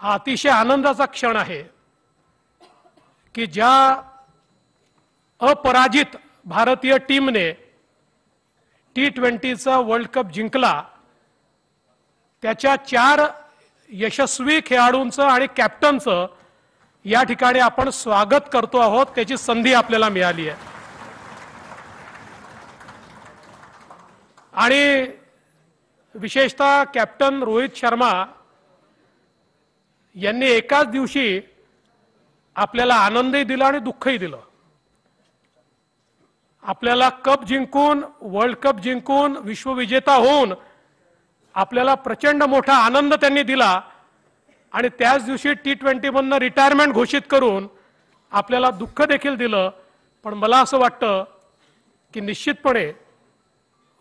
हा अतिशय आनंदाचा क्षण आहे की ज्या अपराजित भारतीय टीमने T20चा वर्ल्ड कप जिंकला त्याच्या 4 यशस्वी खेळाडूंचं आणि कॅप्टनचं या ठिकाणी आपण स्वागत करतो आहोत। त्याची संधी आपल्याला मिळाली आहे आणि विशेषतः कॅप्टन रोहित शर्मा यांनी एकाच दिवशी आपल्याला आनंदही दिला आणि दुःखही दिलं। आपल्याला कप जिंकून वर्ल्ड कप जिंकून विश्वविजेता होऊन आपल्याला प्रचंड मोठा आनंद त्यांनी दिला आणि त्याच दिवशी T20 मधनं रिटायरमेंट घोषित करून आपल्याला दुःख देखील दिलं। पण मला असं वाटतं की निश्चितपणे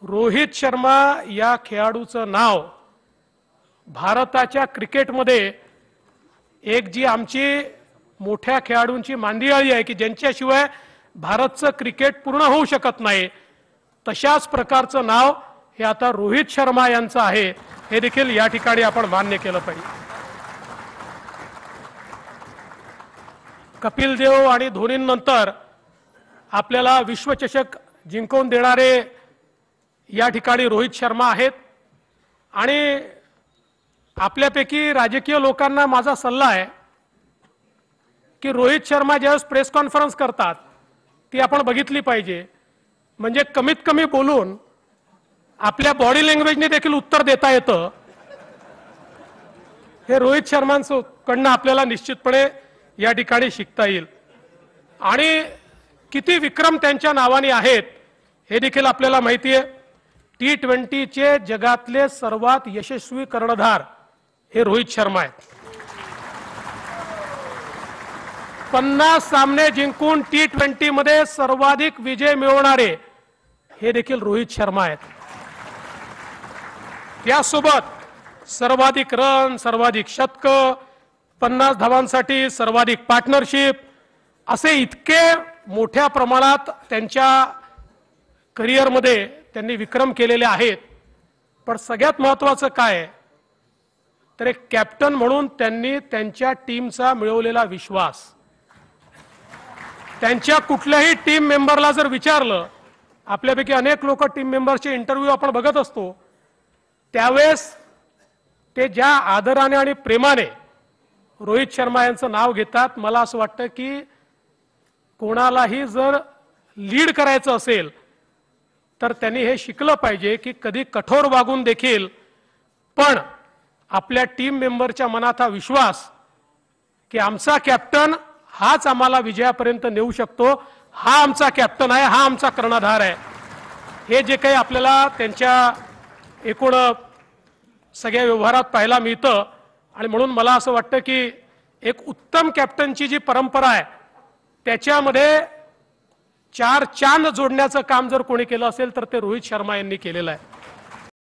रोहित शर्मा या खेळाडूचं नाव भारताच्या क्रिकेटमध्ये एक जी आमची मोठ्या खेळाडूंची मांदियाळी आहे की ज्यांच्याशिवाय भारतचं क्रिकेट पूर्ण होऊ शकत नाही, तशाच प्रकारचं नाव हे आता रोहित शर्मा यांचं आहे, हे देखील या ठिकाणी आपण मान्य केलं पाहिजे। कपिल देव आणि धोनीनंतर आपल्याला विश्वचषक जिंकवून देणारे या ठिकाणी रोहित शर्मा आहेत आणि आपल्यापैकी राजकीय लोकांना माझा सल्ला आहे की रोहित शर्मा ज्यावेळेस प्रेस कॉन्फरन्स करतात ती आपण बघितली पाहिजे। म्हणजे कमीत कमी बोलून आपल्या बॉडी लँग्वेजने देखील उत्तर देता येतं, हे रोहित शर्मांकडून आपल्याला निश्चितपणे या ठिकाणी शिकता येईल। आणि किती विक्रम त्यांच्या नावाने आहेत हे देखील आपल्याला माहिती आहे। T20चे जगातले सर्वात यशस्वी कर्णधार हे रोहित शर्मा आहेत। 50 सामने जिंकून T20 मध्ये सर्वाधिक विजय मिळवणारे हे देखील रोहित शर्मा आहेत। त्यासोबत सर्वाधिक रन, सर्वाधिक शतक, 50 धावांसाठी सर्वाधिक पार्टनरशिप असे इतके मोठ्या प्रमाणात त्यांच्या करिअरमध्ये त्यांनी विक्रम केलेले आहेत। पण सगळ्यात महत्त्वाचं काय तर एक कॅप्टन म्हणून त्यांनी त्यांच्या टीमचा मिळवलेला विश्वास, त्यांच्या कुठल्याही टीम मेंबरला जर विचारलं, आपल्यापैकी अनेक लोक टीम मेंबरचे इंटरव्ह्यू आपण बघत असतो, त्यावेळेस ते ज्या आदराने आणि प्रेमाने रोहित शर्मा यांचं नाव घेतात, मला असं वाटतं की कोणालाही जर लीड करायचं असेल तर त्यांनी हे शिकलं पाहिजे की कधी कठोर वागून देखील पण आपल्या टीम मेंबरच्या मनात हा विश्वास की आमचा कॅप्टन हाच आम्हाला विजयापर्यंत नेऊ शकतो, हा आमचा कॅप्टन आहे, हा आमचा कर्णधार आहे, हे जे काही आपल्याला त्यांच्या एकूण सगळ्या व्यवहारात पाहायला मिळतं। आणि म्हणून मला असं वाटतं की एक उत्तम कॅप्टनची जी परंपरा आहे त्याच्यामध्ये 4 चांद जोडण्याचं काम जर कोणी केलं असेल तर ते रोहित शर्मा यांनी केलेलं आहे।